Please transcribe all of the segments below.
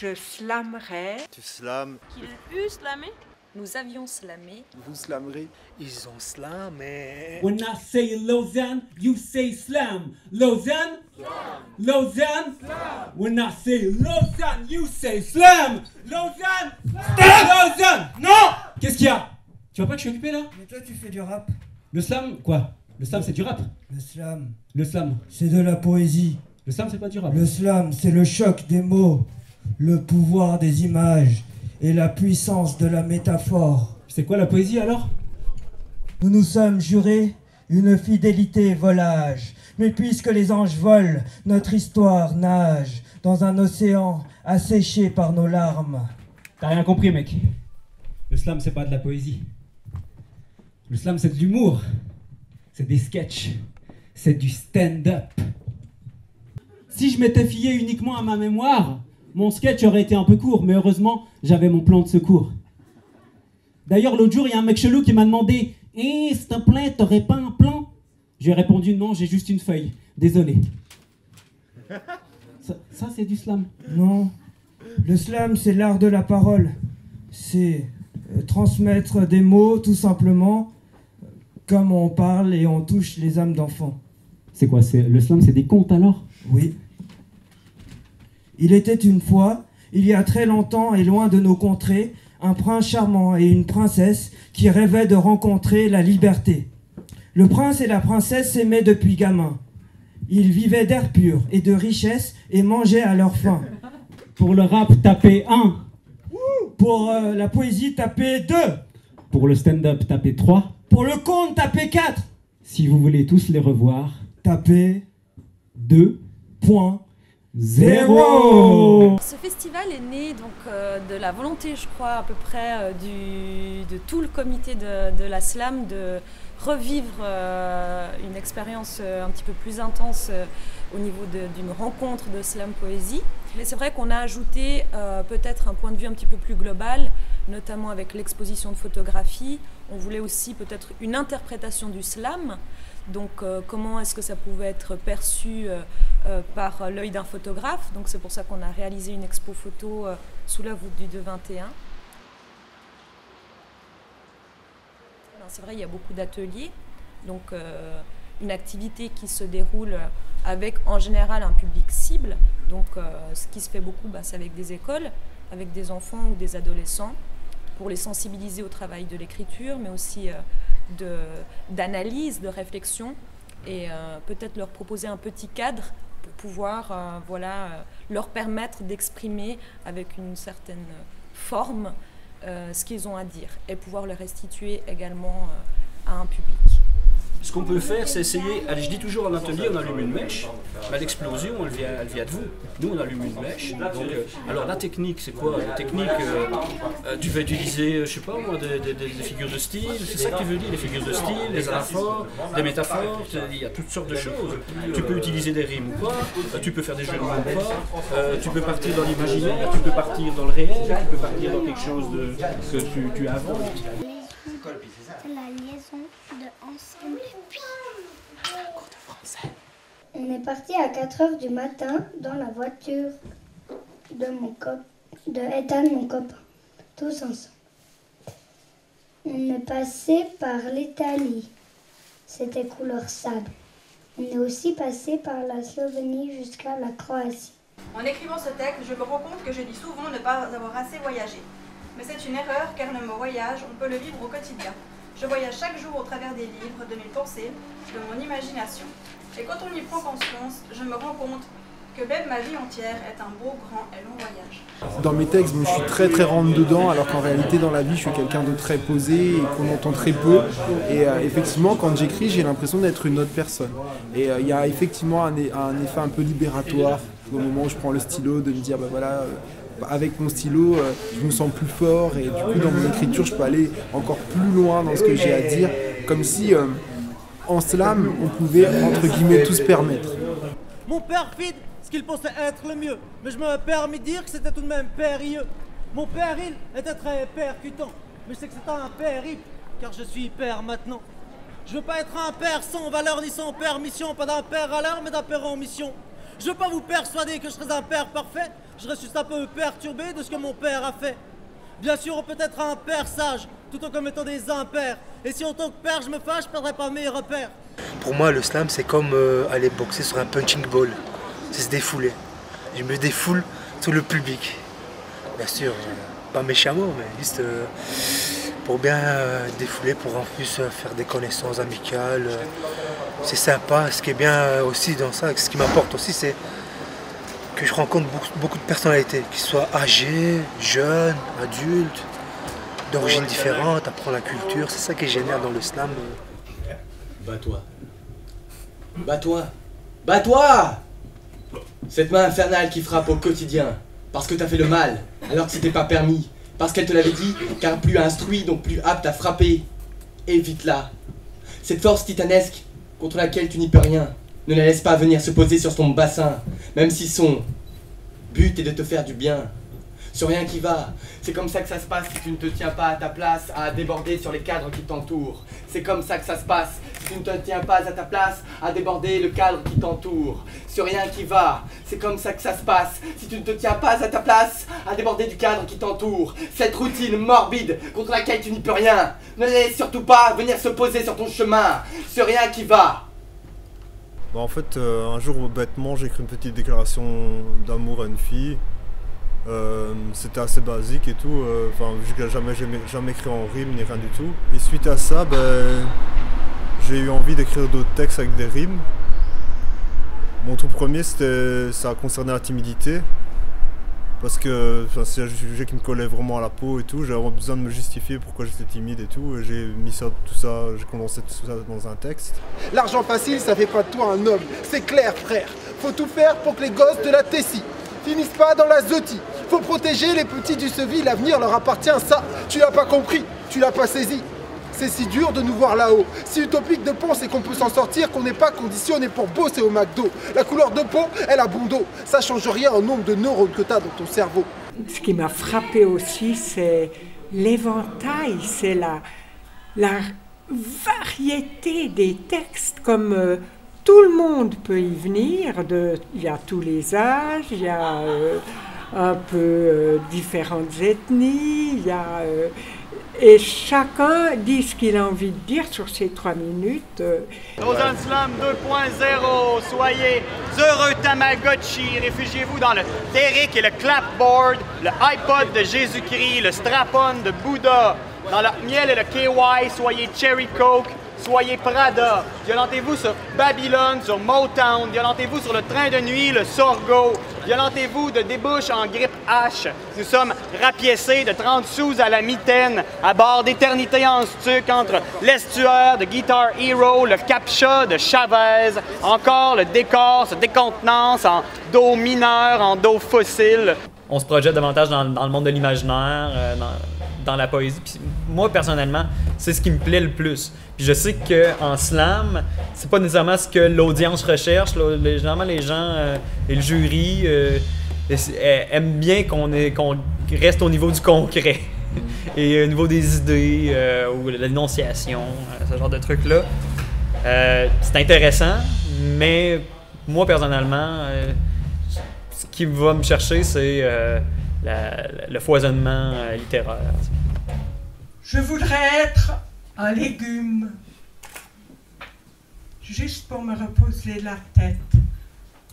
Je slamerais. Tu slams. Qu'il eut slamé. Nous avions slamé. Vous slammerez. Ils ont slamé. When I say Lausanne, you say slam. Lausanne? Slam. Lausanne? Slam. When I say Lausanne, you say slam. Lausanne? Slam. Lausanne! Non! Qu'est-ce qu'il y a? Tu vois pas que je suis occupé là? Mais toi tu fais du rap. Le slam, quoi? Le slam c'est du rap. Le slam. Le slam. C'est de la poésie. Le slam c'est pas du rap. Le slam, c'est le choc des mots, le pouvoir des images et la puissance de la métaphore. C'est quoi la poésie alors? Nous nous sommes jurés une fidélité volage. Mais puisque les anges volent, notre histoire nage dans un océan asséché par nos larmes. T'as rien compris mec. Le slam c'est pas de la poésie. Le slam c'est de l'humour. C'est des sketchs. C'est du stand-up. Si je m'étais fié uniquement à ma mémoire, mon sketch aurait été un peu court, mais heureusement, j'avais mon plan de secours. D'ailleurs, l'autre jour, il y a un mec chelou qui m'a demandé « Eh, s'il te plaît, t'aurais pas un plan ?» Je lui ai répondu « Non, j'ai juste une feuille. Désolé. » Ça c'est du slam. Non, le slam, c'est l'art de la parole. C'est transmettre des mots, tout simplement, comme on parle et on touche les âmes d'enfants. C'est quoi, le slam, c'est des contes alors? Oui. Il était une fois, il y a très longtemps et loin de nos contrées, un prince charmant et une princesse qui rêvaient de rencontrer la liberté. Le prince et la princesse s'aimaient depuis gamin. Ils vivaient d'air pur et de richesse et mangeaient à leur faim. Pour le rap, tapez 1. Pour la poésie, tapez 2. Pour le stand-up, tapez 3. Pour le conte, tapez 4. Si vous voulez tous les revoir, tapez 2.0. Ce festival est né donc de la volonté, je crois, à peu près de tout le comité de la slam de revivre une expérience un petit peu plus intense au niveau d'une rencontre de slam poésie. Mais c'est vrai qu'on a ajouté peut-être un point de vue un petit peu plus global, notamment avec l'exposition de photographie. On voulait aussi peut-être une interprétation du slam. Donc comment est-ce que ça pouvait être perçu par l'œil d'un photographe. Donc c'est pour ça qu'on a réalisé une expo photo sous la voûte du 221. C'est vrai, il y a beaucoup d'ateliers. Donc une activité qui se déroule avec en général un public cible. Donc ce qui se fait beaucoup, c'est avec des écoles, avec des enfants ou des adolescents, pour les sensibiliser au travail de l'écriture, mais aussi d'analyse, de réflexion, et peut-être leur proposer un petit cadre pour pouvoir leur permettre d'exprimer avec une certaine forme ce qu'ils ont à dire, et pouvoir le restituer également à un public. Ce qu'on peut faire, c'est essayer, allez, je dis toujours en atelier, on allume une mèche, mais l'explosion, elle vient de vous. Nous, on allume une mèche. Donc, alors la technique, c'est quoi? La technique, tu vas utiliser, je sais pas moi, des figures de style, c'est ça que tu veux dire, des figures de style, des anaphores, des métaphores, il y a toutes sortes de choses. Tu peux utiliser des rimes ou pas, tu peux faire des jeux de mots ou pas, tu peux partir dans l'imaginaire, tu peux partir dans le réel, tu peux partir dans quelque chose que tu inventes. C'est la liaison de ensemble et puis un cours de français. On est parti à 4h du matin dans la voiture de Ethan, mon copain, tous ensemble. On est passé par l'Italie, c'était couleur sable. On est aussi passé par la Slovénie jusqu'à la Croatie. En écrivant ce texte, je me rends compte que je dis souvent ne pas avoir assez voyagé. Mais c'est une erreur car le mot voyage, on peut le vivre au quotidien. Je voyage chaque jour au travers des livres, de mes pensées, de mon imagination. Et quand on y prend conscience, je me rends compte que même ma vie entière est un beau, grand et long voyage. Dans mes textes, je suis très rentre dedans, alors qu'en réalité, dans la vie, je suis quelqu'un de très posé et qu'on entend très peu. Et effectivement, quand j'écris, j'ai l'impression d'être une autre personne. Et il y a effectivement un effet un peu libératoire au moment où je prends le stylo, de me dire, avec mon stylo, je me sens plus fort et du coup dans mon écriture je peux aller encore plus loin dans ce que j'ai à dire, comme si en slam on pouvait entre guillemets tout se permettre. Mon père fit ce qu'il pensait être le mieux, mais je me permis de dire que c'était tout de même périlleux. Mon péril était très percutant, mais je sais que c'est un périple, car je suis père maintenant. Je veux pas être un père sans valeur ni sans permission, pas d'un père à l'heure mais d'un père en mission. Je veux pas vous persuader que je serais un père parfait. Je reste juste un peu perturbé de ce que mon père a fait. Bien sûr, on peut être un père sage, tout en commettant des impairs. Et si en tant que père je me fâche, je perdrai pas mes repères. Pour moi, le slam, c'est comme aller boxer sur un punching ball. C'est se défouler. Je me défoule sur le public. Bien sûr, pas méchamment, mais juste pour bien défouler, pour en plus faire des connaissances amicales. C'est sympa. Ce qui est bien aussi dans ça, ce qui m'apporte aussi, c'est que je rencontre beaucoup de personnalités, qu'ils soient âgés, jeunes, adultes, d'origines différentes, apprendre la culture. C'est ça qui est génial dans le slam. Bats-toi. Bats-toi. Bats-toi! Cette main infernale qui frappe au quotidien, parce que t'as fait le mal, alors que c'était pas permis, parce qu'elle te l'avait dit, car plus instruit, donc plus apte à frapper. Évite-la. Cette force titanesque, contre laquelle tu n'y peux rien, ne la laisse pas venir se poser sur ton bassin, même si son but est de te faire du bien. Sur rien qui va. C'est comme ça que ça se passe si tu ne te tiens pas à ta place, à déborder sur les cadres qui t'entourent. C'est comme ça que ça se passe si tu ne te tiens pas à ta place, à déborder le cadre qui t'entoure. Sur rien qui va. C'est comme ça que ça se passe si tu ne te tiens pas à ta place, à déborder du cadre qui t'entoure. Cette routine morbide contre laquelle tu n'y peux rien, ne la laisse surtout pas venir se poser sur ton chemin. Sur rien qui va. Bah en fait, un jour, bêtement, j'ai écrit une petite déclaration d'amour à une fille. C'était assez basique et tout. Enfin, j'ai jamais écrit en rime ni rien du tout. Et suite à ça, j'ai eu envie d'écrire d'autres textes avec des rimes. Mon tout premier, ça concernait la timidité. Parce que c'est un sujet qui me collait vraiment à la peau et tout. J'avais besoin de me justifier pourquoi j'étais timide et tout. J'ai mis tout ça, j'ai condensé tout ça dans un texte. L'argent facile, ça fait pas de toi un homme. C'est clair, frère. Faut tout faire pour que les gosses de la Tessie finissent pas dans la zotie. Faut protéger les petits du Sevi, l'avenir leur appartient. Ça, tu l'as pas compris, tu l'as pas saisi. C'est si dur de nous voir là-haut, si utopique de penser qu'on peut s'en sortir, qu'on n'est pas conditionné pour bosser au McDo. La couleur de peau, elle a bon dos. Ça change rien au nombre de neurones que t'as dans ton cerveau. Ce qui m'a frappé aussi, c'est l'éventail, c'est la variété des textes, comme tout le monde peut y venir. Il y a tous les âges, il y a un peu différentes ethnies, il y a... Et chacun dit ce qu'il a envie de dire sur ces 3 minutes. Lausanne Slam 2.0, soyez heureux Tamagotchi, réfugiez-vous dans le Derrick et le Clapboard, le iPod de Jésus-Christ, le Strap-on de Bouddha, dans le miel et le KY, soyez Cherry Coke, soyez Prada, violentez-vous sur Babylone, sur Motown, violentez-vous sur le train de nuit, le Sorgo, violentez-vous de débouche en grippe H. Nous sommes rapiécés de 30 sous à la mitaine, à bord d'éternité en stuc entre l'estuaire de Guitar Hero, le Captcha de Chavez, encore le décor se décontenance en do mineur, en do fossile. On se projette davantage dans le monde de l'imaginaire, dans la poésie. Puis moi, personnellement, c'est ce qui me plaît le plus. Puis je sais qu'en slam, c'est pas nécessairement ce que l'audience recherche. Généralement, les gens et le jury aiment bien qu'on reste au niveau du concret et au niveau des idées ou de l'énonciation, ce genre de trucs-là. C'est intéressant, mais moi, personnellement, ce qui va me chercher, c'est le foisonnement littéraire. Je voudrais être un légume, juste pour me reposer la tête,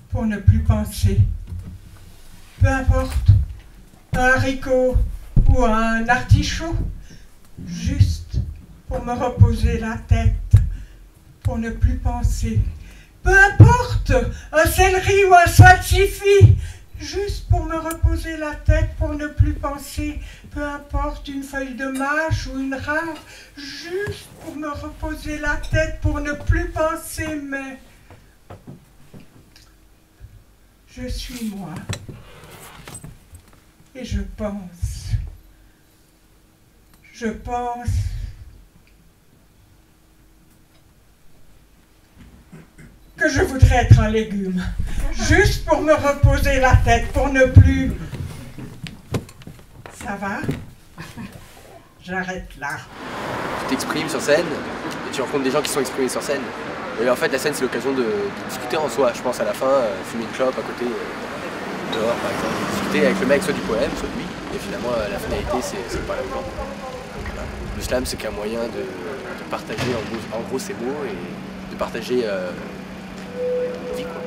pour ne plus penser. Peu importe, un haricot ou un artichaut, juste pour me reposer la tête, pour ne plus penser. Peu importe, un céleri ou un salsifis, juste pour me reposer la tête, pour ne plus penser. Peu importe, une feuille de mâche ou une rare, juste pour me reposer la tête, pour ne plus penser, mais je suis moi. Et je pense que je voudrais être un légume, juste pour me reposer la tête, pour ne plus... Ça va? J'arrête là. Tu t'exprimes sur scène et tu rencontres des gens qui sont exprimés sur scène. Et en fait, la scène, c'est l'occasion de discuter en soi. Je pense à la fin, fumer une clope à côté, dehors par exemple. Discuter avec le mec, soit du poème, soit de lui. Et finalement, la finalité, c'est pas la même. Le slam, c'est qu'un moyen de partager en gros ces mots et de partager une vie, quoi.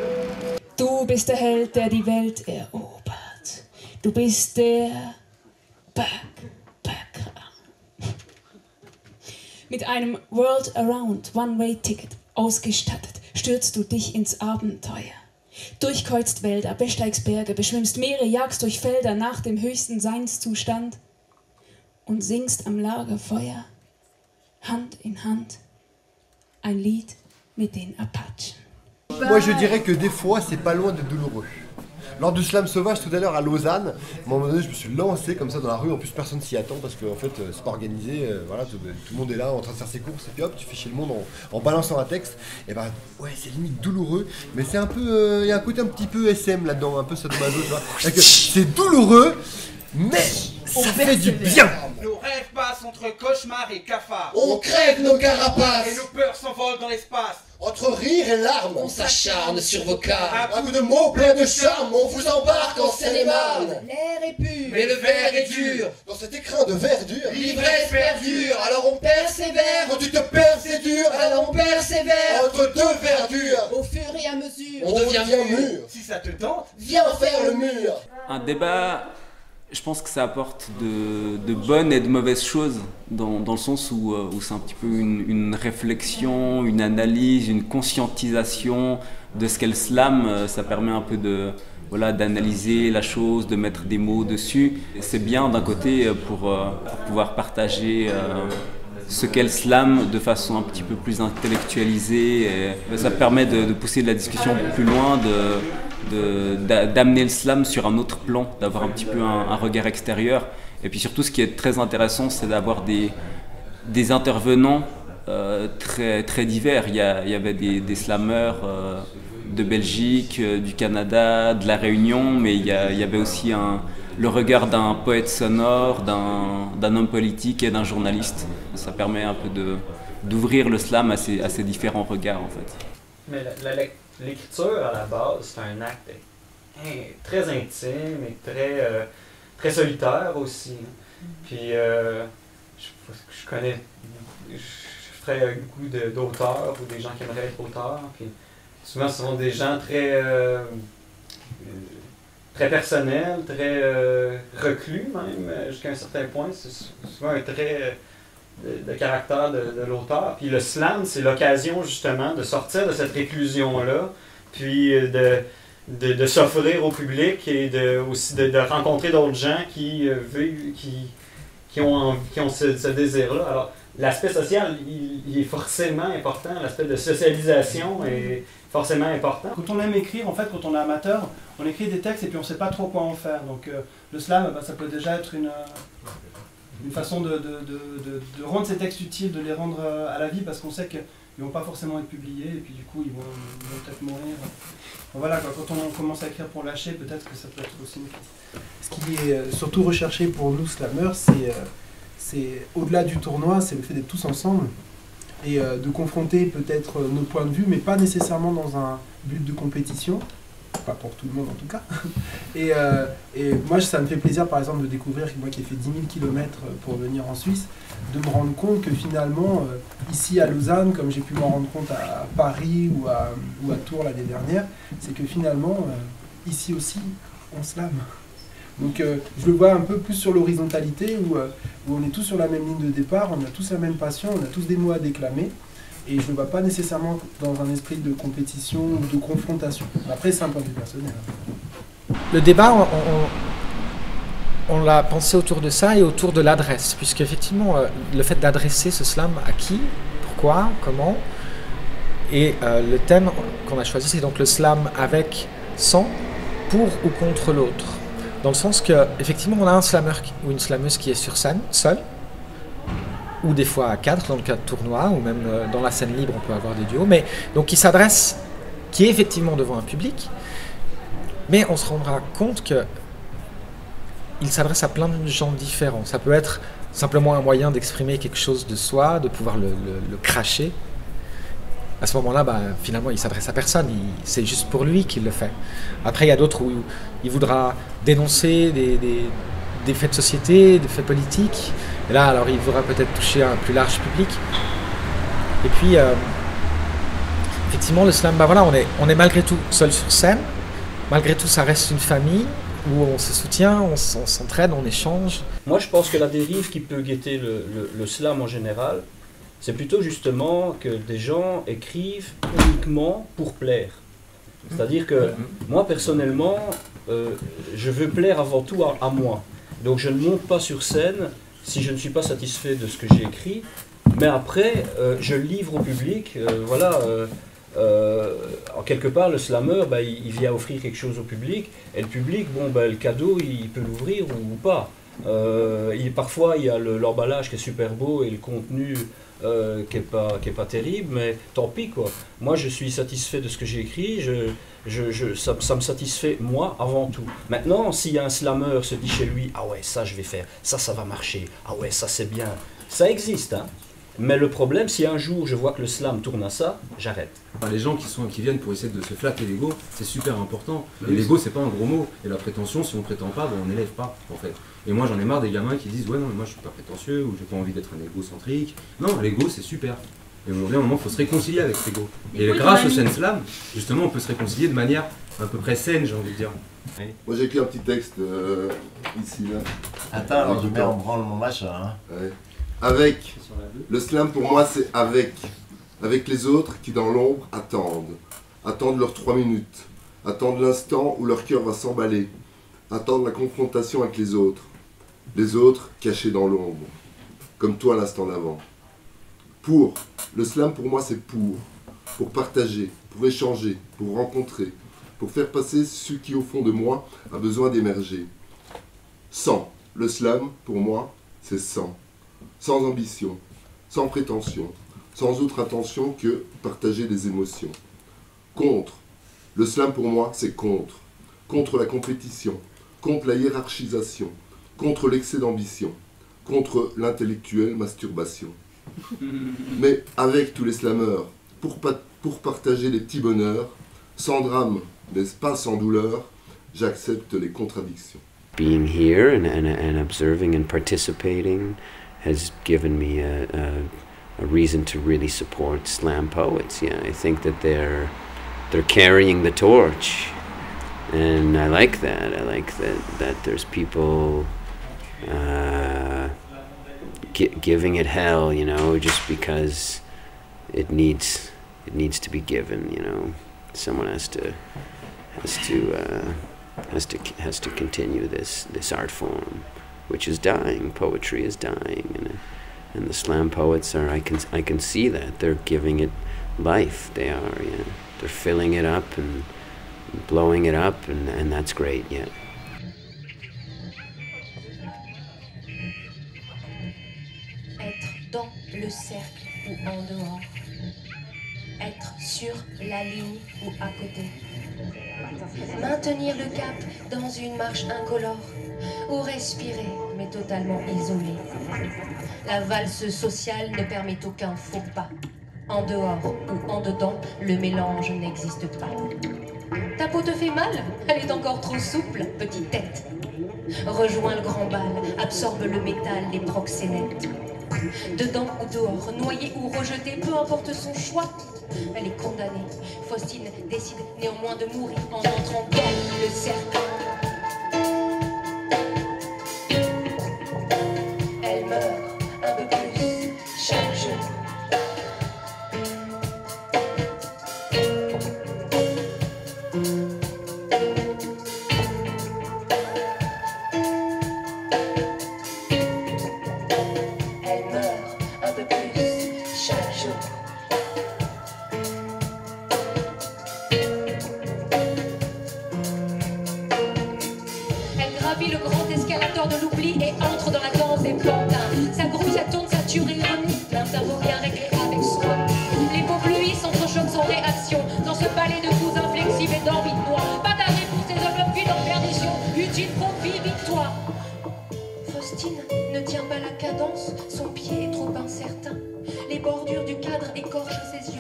Du bist der Held, der die Welt erobert. Du bist der Backpacker. Mit einem World Around One-Way-Ticket ausgestattet, stürzt du dich ins Abenteuer. Durchkreuzt Wälder, besteigst Berge, beschwimmst Meere, jagst durch Felder nach dem höchsten Seinszustand und singst am Lagerfeuer, Hand in Hand, ein Lied mit den Apachen. Moi je dirais que des fois c'est pas loin d'être douloureux. Lors du slam sauvage tout à l'heure à Lausanne, à un moment donné je me suis lancé comme ça dans la rue, en plus personne s'y attend parce qu'en fait c'est pas organisé, voilà, tout le monde est là en train de faire ses courses et puis hop tu fais chier le monde en balançant un texte, et bah ouais c'est limite douloureux, mais c'est un peu, il y a un côté un petit peu SM là-dedans, un peu sadomaso tu vois, c'est douloureux mais ça fait du bien. Nos rêves passent entre cauchemar et cafard. On crève nos carapaces. Et nos peurs s'envolent dans l'espace. Entre rire et larmes, on s'acharne sur vos carnes. À coups de mots pleins de charme, on vous embarque en Seine-et-Marne. L'air est pur, mais le verre est dur. Dans cet écrin de verdure, l'ivresse perdure. Alors on persévère. Quand tu te perds, c'est dur. Alors on persévère. Entre deux verdures, au fur et à mesure, on devient mûr. Si ça te tente, viens faire le mur. Un débat, je pense que ça apporte de bonnes et de mauvaises choses, dans le sens où c'est un petit peu une réflexion, une analyse, une conscientisation de ce qu'est le slam. Ça permet un peu d'analyser la chose, de mettre des mots dessus. C'est bien d'un côté pour pouvoir partager ce qu'est le slam de façon un petit peu plus intellectualisée. Et ça permet de pousser la discussion plus loin, d'amener le slam sur un autre plan, d'avoir un petit peu un regard extérieur. Et puis surtout, ce qui est très intéressant, c'est d'avoir des intervenants très, très divers. Il y avait des slammeurs de Belgique, du Canada, de la Réunion, mais il y avait aussi le regard d'un poète sonore, d'un homme politique et d'un journaliste. Ça permet un peu d'ouvrir le slam à ces différents regards, en fait. Mais l'écriture, à la base, c'est un acte très intime et très solitaire aussi. Puis, je ferais beaucoup d'auteurs ou des gens qui aimeraient être auteurs. Puis, souvent, ce sont des gens très personnels, très reclus même, jusqu'à un certain point. C'est souvent un trait de caractère de l'auteur. Puis le slam, c'est l'occasion justement de sortir de cette réclusion-là, puis de s'offrir au public et aussi de rencontrer d'autres gens qui ont ce désir-là. Alors, l'aspect social, il est forcément important, l'aspect de socialisation est forcément important. Quand on aime écrire, en fait, quand on est amateur, on écrit des textes et puis on ne sait pas trop quoi en faire. Donc le slam, ça peut déjà être une façon de rendre ces textes utiles, de les rendre à la vie, parce qu'on sait qu'ils ne vont pas forcément être publiés et puis du coup ils vont peut-être mourir. Donc, voilà, quand on commence à écrire pour lâcher, peut-être que ça peut être aussi négatif. Ce qui est surtout recherché pour nous slammers, c'est au-delà du tournoi, c'est le fait d'être tous ensemble et de confronter peut-être nos points de vue, mais pas nécessairement dans un but de compétition, pas pour tout le monde en tout cas. Et moi, ça me fait plaisir par exemple de découvrir, moi qui ai fait 10 000 km pour venir en Suisse, de me rendre compte que finalement, ici à Lausanne, comme j'ai pu m'en rendre compte à Paris ou à Tours l'année dernière, c'est que finalement, ici aussi, on slame. Donc je le vois un peu plus sur l'horizontalité où on est tous sur la même ligne de départ, on a tous la même passion, on a tous des mots à déclamer. Et je ne le vois pas nécessairement dans un esprit de compétition ou de confrontation. Après, c'est un point de vue personnel. Le débat, on l'a pensé autour de ça et autour de l'adresse, puisque effectivement, le fait d'adresser ce slam à qui, pourquoi, comment, et le thème qu'on a choisi, c'est donc le slam avec, sans, pour ou contre l'autre. Dans le sens qu'effectivement, on a un slammeur ou une slammeuse qui est sur scène, seul, ou des fois à 4 dans le cas de tournoi, ou même dans la scène libre on peut avoir des duos, mais donc qui est effectivement devant un public, mais on se rendra compte qu'il s'adresse à plein de gens différents. Ça peut être simplement un moyen d'exprimer quelque chose de soi, de pouvoir le cracher, à ce moment-là, finalement, il s'adresse à personne. C'est juste pour lui qu'il le fait. Après, il y a d'autres où il voudra dénoncer des faits de société, des faits politiques. Et là, alors, il voudra peut-être toucher un plus large public. Et puis, effectivement, le slam, on est malgré tout seul sur scène. Malgré tout, ça reste une famille où on se soutient, on s'entraide, on échange. Moi, je pense que la dérive qui peut guetter le slam en général, c'est plutôt justement que des gens écrivent uniquement pour plaire. C'est-à-dire que moi, personnellement, je veux plaire avant tout à moi. Donc je ne monte pas sur scène si je ne suis pas satisfait de ce que j'ai écrit, mais après, je le livre au public. En quelque part, le slammer, il vient offrir quelque chose au public, et le public, le cadeau, il peut l'ouvrir ou pas. Parfois, il y a l'emballage qui est super beau et le contenu qui est pas terrible, mais tant pis quoi. Moi, je suis satisfait de ce que j'ai écrit, ça me satisfait moi avant tout. Maintenant, si un slammer se dit chez lui, ah ouais, ça je vais faire, ça va marcher, ah ouais, ça c'est bien, ça existe, hein. Mais le problème, si un jour je vois que le slam tourne à ça, j'arrête. Les gens qui viennent pour essayer de se flatter l'ego, c'est super important. Et l'ego, c'est pas un gros mot. Et la prétention, si on prétend pas, on n'élève pas, en fait. Et moi, j'en ai marre des gamins qui disent, ouais, non, mais moi, je suis pas prétentieux, ou j'ai pas envie d'être un égocentrique. Non, l'ego, c'est super. Et au bout d'un moment, il faut se réconcilier avec cet ego. Et grâce au Scène Slam, justement, on peut se réconcilier de manière à peu près saine, j'ai envie de dire. Oui. Moi, j'ai écrit un petit texte ici, là. Attends, alors je mets en branle mon machin. Hein. Ouais. Avec. Le slam, pour moi, c'est avec. Avec les autres qui, dans l'ombre, attendent leurs 3 minutes, attendent l'instant où leur cœur va s'emballer, attendent la confrontation avec les autres cachés dans l'ombre, comme toi l'instant d'avant. Le slam pour moi c'est pour partager, pour échanger, pour rencontrer, pour faire passer ce qui au fond de moi a besoin d'émerger. Sans, le slam pour moi c'est sans ambition, sans prétention, sans autre intention que partager des émotions. Contre. Le slam pour moi, c'est contre. Contre la compétition, contre la hiérarchisation, contre l'excès d'ambition, contre l'intellectuelle masturbation. Mais avec tous les slammeurs, pour partager les petits bonheurs, sans drame, mais pas sans douleur, j'accepte les contradictions. Being here and observing and participating has given me a reason to really support slam poets. Yeah, I think that they're carrying the torch, and I like that. I like that there's people giving it hell, you know, just because it needs to be given. You know, someone has to continue this art form, which is dying. Poetry is dying, and the slam poets are. I can see that they're giving it life. They are. Yeah, they're filling it up and blowing it up, and that's great. Yeah. Être dans le cercle ou en dehors. Être sur la ligne ou à côté. Maintenir le cap dans une marche incolore. Ou respirer, mais totalement isolé. La valse sociale ne permet aucun faux pas. En dehors ou en dedans, le mélange n'existe pas. Ta peau te fait mal? Elle est encore trop souple, petite tête. Rejoins le grand bal, absorbe le métal des proxénètes. Dedans ou dehors, noyé ou rejeté, peu importe son choix, elle est condamnée. Faustine décide néanmoins de mourir en entrant dans le cercle. Elle meurt un peu plus chaque jour. Son pied est trop incertain. Les bordures du cadre écorchent ses yeux.